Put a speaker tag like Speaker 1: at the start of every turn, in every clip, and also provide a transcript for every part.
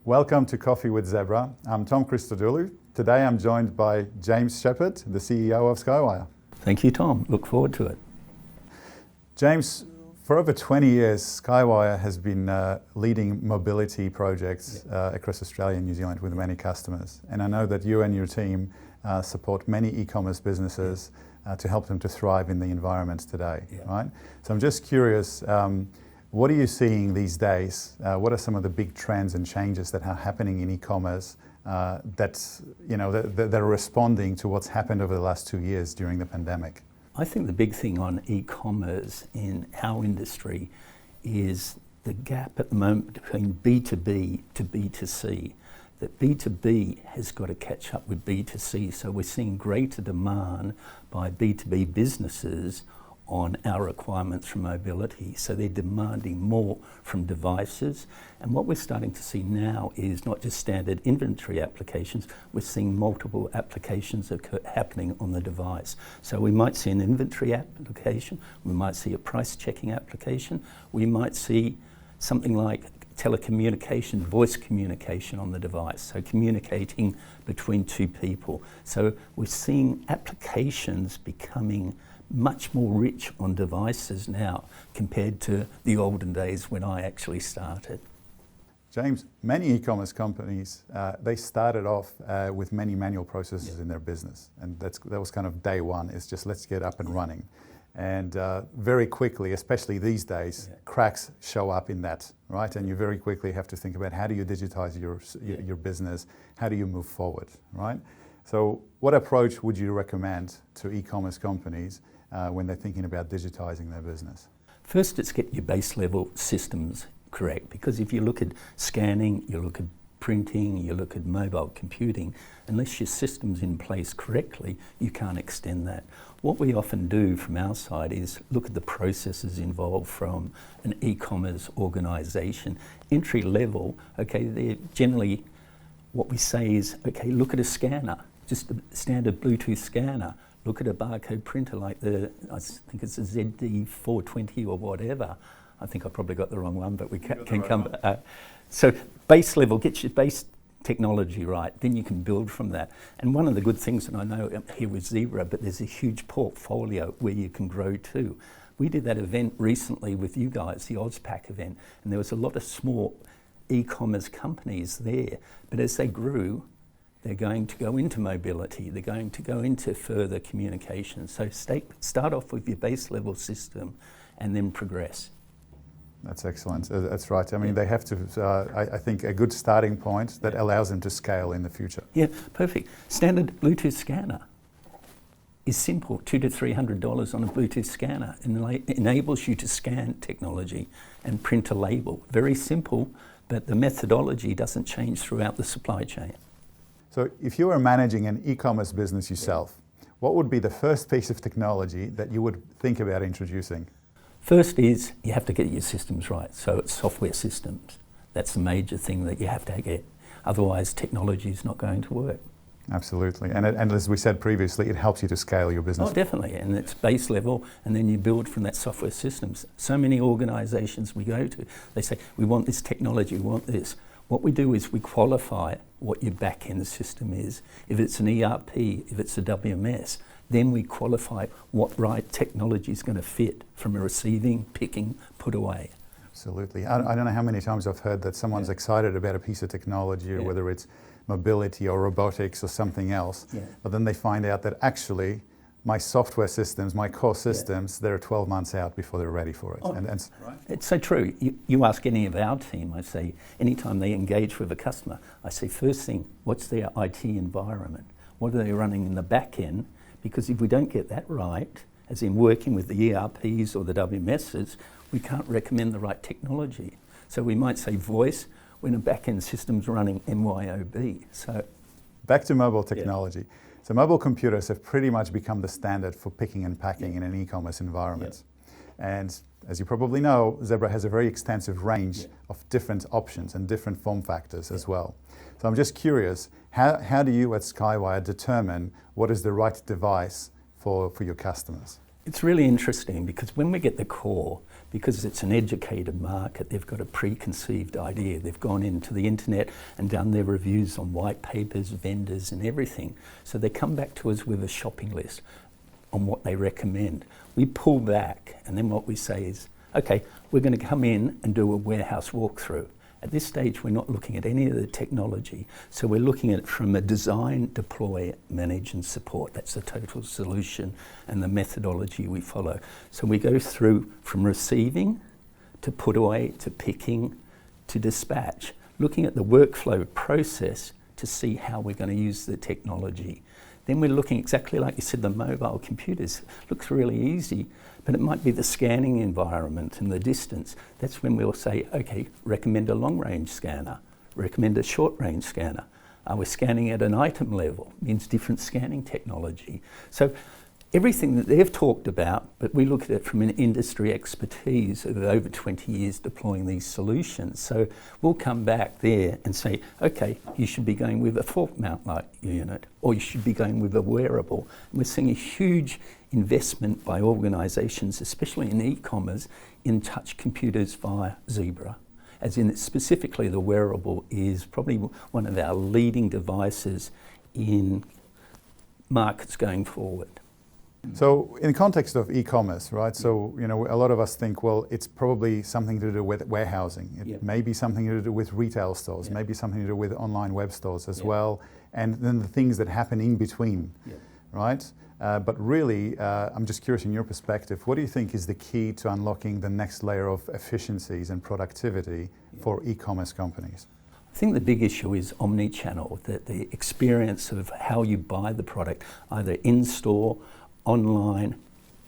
Speaker 1: Welcome to Coffee with Zebra. I'm Tom Christodoulou. Today I'm joined by James Shepherd, the CEO of Skywire.
Speaker 2: Thank you, Tom. Look forward to it.
Speaker 1: James, for over 20 years, Skywire has been leading mobility projects across Australia and New Zealand with many customers. And I know that you and your team support many e-commerce businesses to help them to thrive in the environment today, right? So I'm just curious, what are you seeing these days? What are some of the big trends and changes that are happening in e-commerce that are responding to what's happened over the last 2 years during the pandemic?
Speaker 2: I think the big thing on e-commerce in our industry is the gap at the moment between B2B to B2C. That B2B has got to catch up with B2C, so we're seeing greater demand by B2B businesses on our requirements for mobility. So they're demanding more from devices. And what we're starting to see now is not just standard inventory applications, we're seeing multiple applications happening on the device. So we might see an inventory application, we might see a price checking application, we might see something like telecommunication, voice communication on the device, so communicating between two people. So we're seeing applications becoming much more rich on devices now compared to the olden days when I actually started.
Speaker 1: James, many e-commerce companies, they started off with many manual processes in their business. And that was kind of day one, is just let's get up and running. And very quickly, especially these days, cracks show up in that, right? And you very quickly have to think about how do you digitize your business, how do you move forward, right? So what approach would you recommend to e-commerce companies when they're thinking about digitizing their business?
Speaker 2: First, it's get your base level systems correct, because if you look at scanning, you look at printing, you look at mobile computing, unless your system's in place correctly, you can't extend that. What we often do from our side is look at the processes involved from an e-commerce organisation. Entry level, they're generally, what we say is, look at a scanner, just a standard Bluetooth scanner. Look at a barcode printer like I think it's a ZD420 or whatever. I think I probably got the wrong one, but we can come back. So base level, get your base technology right, then you can build from that. And one of the good things, and I know here with Zebra, but there's a huge portfolio where you can grow too. We did that event recently with you guys, the AusPack event, and there was a lot of small e-commerce companies there, but as they grew, they're going to go into mobility, they're going to go into further communication. So start off with your base level system and then progress.
Speaker 1: That's excellent. That's right. I mean, they have to, I think, a good starting point that allows them to scale in the future.
Speaker 2: Yeah, perfect. Standard Bluetooth scanner is simple, $200 to $300 on a Bluetooth scanner. It enables you to scan technology and print a label. Very simple, but the methodology doesn't change throughout the supply chain.
Speaker 1: So if you were managing an e-commerce business yourself, what would be the first piece of technology that you would think about introducing?
Speaker 2: First is you have to get your systems right. So it's software systems. That's the major thing that you have to get. Otherwise, technology is not going to work.
Speaker 1: Absolutely. And as we said previously, it helps you to scale your business.
Speaker 2: Oh, definitely. And it's base level, and then you build from that software systems. So many organizations we go to, they say, we want this technology, we want this. What we do is we qualify what your back-end system is. If it's an ERP, if it's a WMS, then we qualify what right technology is going to fit from a receiving, picking, put away.
Speaker 1: Absolutely. I don't know how many times I've heard that someone's excited about a piece of technology, or whether it's mobility or robotics or something else, but then they find out that actually my software systems, my core systems, they're 12 months out before they're ready for it.
Speaker 2: Oh, right. It's so true. You ask any of our team, I say, anytime they engage with a customer, I say, first thing, what's their IT environment? What are they running in the back end? Because if we don't get that right, as in working with the ERPs or the WMSs, we can't recommend the right technology. So we might say voice when a back end system's running MYOB. So
Speaker 1: back to mobile technology. So mobile computers have pretty much become the standard for picking and packing in an e-commerce environment. And as you probably know, Zebra has a very extensive range of different options and different form factors as well. So I'm just curious, how do you at Skywire determine what is the right device for your customers?
Speaker 2: It's really interesting because when we get the core, because it's an educated market, they've got a preconceived idea. They've gone into the internet and done their reviews on white papers, vendors and everything. So they come back to us with a shopping list on what they recommend. We pull back and then what we say is, okay, we're going to come in and do a warehouse walkthrough. At this stage, we're not looking at any of the technology, so we're looking at it from a design, deploy, manage and support. That's the total solution and the methodology we follow. So we go through from receiving to put away to picking to dispatch, looking at the workflow process to see how we're going to use the technology. Then we're looking exactly like you said, the mobile computers. Looks really easy, but it might be the scanning environment and the distance. That's when we'll say, okay, recommend a long-range scanner, recommend a short-range scanner. We're scanning at an item level, means different scanning technology. So everything that they've talked about, but we look at it from an industry expertise of over 20 years deploying these solutions. So we'll come back there and say, okay, you should be going with a fork mount light unit, or you should be going with a wearable. And we're seeing a huge investment by organisations, especially in e-commerce, in touch computers via Zebra. As in specifically the wearable is probably one of our leading devices in markets going forward.
Speaker 1: So in the context of e-commerce, right? So, you know, a lot of us think, well, it's probably something to do with warehousing. It may be something to do with retail stores, maybe something to do with online web stores as well. And then the things that happen in between, right? But really, I'm just curious in your perspective, what do you think is the key to unlocking the next layer of efficiencies and productivity for e-commerce companies?
Speaker 2: I think the big issue is omni-channel, that the experience of how you buy the product, either in-store, online,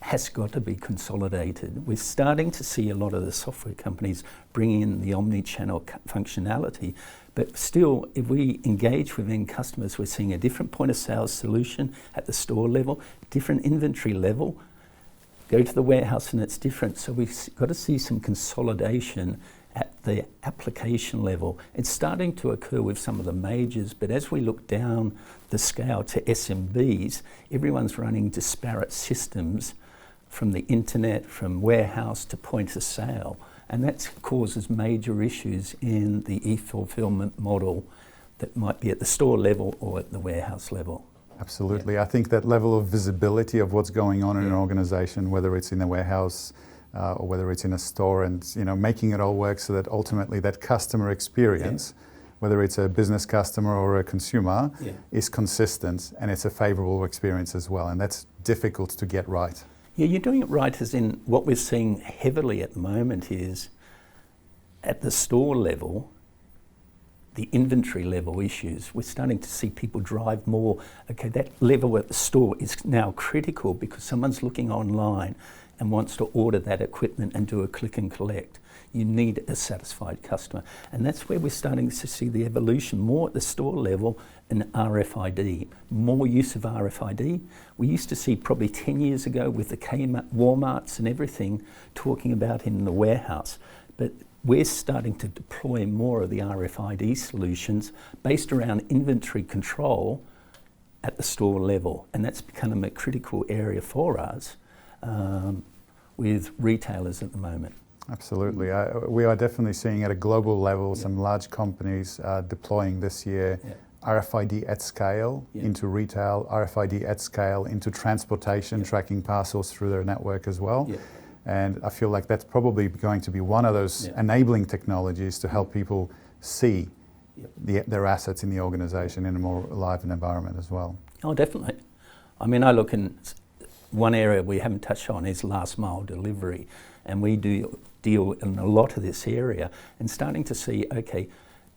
Speaker 2: has got to be consolidated. We're starting to see a lot of the software companies bring in the omni-channel functionality, but still, if we engage with end customers, we're seeing a different point of sale solution at the store level, different inventory level. Go to the warehouse and it's different. So we've got to see some consolidation at the application level. It's starting to occur with some of the majors, but as we look down the scale to SMBs, everyone's running disparate systems from the internet, from warehouse to point of sale, and that causes major issues in the e-fulfillment model that might be at the store level or at the warehouse level.
Speaker 1: Absolutely. I think that level of visibility of what's going on in an organization, whether it's in a warehouse or whether it's in a store, and you know, making it all work so that ultimately that customer experience, whether it's a business customer or a consumer, is consistent and it's a favorable experience as well. And that's difficult to get right.
Speaker 2: Yeah, you're doing it right, as in what we're seeing heavily at the moment is at the store level, the inventory level issues. We're starting to see people drive more. Okay, that level at the store is now critical because someone's looking online and wants to order that equipment and do a click and collect. You need a satisfied customer. And that's where we're starting to see the evolution more at the store level in RFID, more use of RFID. We used to see probably 10 years ago with the Kmart, Walmarts and everything talking about in the warehouse. But we're starting to deploy more of the RFID solutions based around inventory control at the store level. And that's become a critical area for us with retailers at the moment.
Speaker 1: Absolutely. We are definitely seeing at a global level some large companies deploying this year RFID at scale into retail, RFID at scale into transportation, tracking parcels through their network as well. And I feel like that's probably going to be one of those enabling technologies to help people see their assets in the organization in a more alive environment as well.
Speaker 2: Oh, definitely. I mean, I look in one area we haven't touched on is last mile delivery, and we do deal in a lot of this area and starting to see, okay,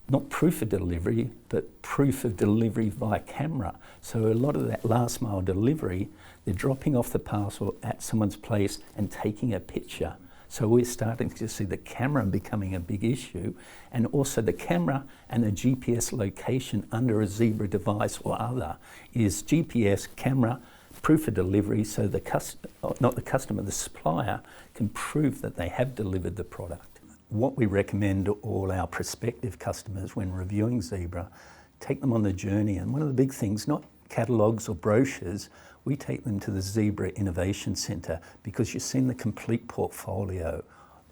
Speaker 2: not proof of delivery, but proof of delivery via camera. So a lot of that last mile delivery, they're dropping off the parcel at someone's place and taking a picture. So we're starting to see the camera becoming a big issue, and also the camera and the GPS location under a Zebra device or other is GPS, camera, proof of delivery, so the the supplier can prove that they have delivered the product. What we recommend to all our prospective customers when reviewing Zebra, take them on the journey, and one of the big things, not catalogues or brochures, we take them to the Zebra Innovation Centre because you've seen the complete portfolio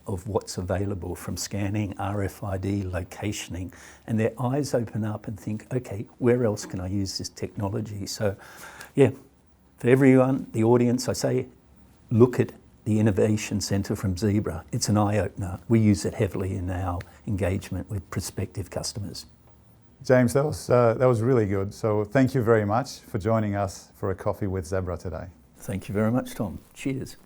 Speaker 2: of what's available from scanning, RFID, locationing, and their eyes open up and think, okay, where else can I use this technology? So, yeah, for everyone, the audience, I say, look at the Innovation Centre from Zebra. It's an eye-opener. We use it heavily in our engagement with prospective customers.
Speaker 1: James, that was really good. So thank you very much for joining us for a coffee with Zebra today.
Speaker 2: Thank you very much, Tom. Cheers.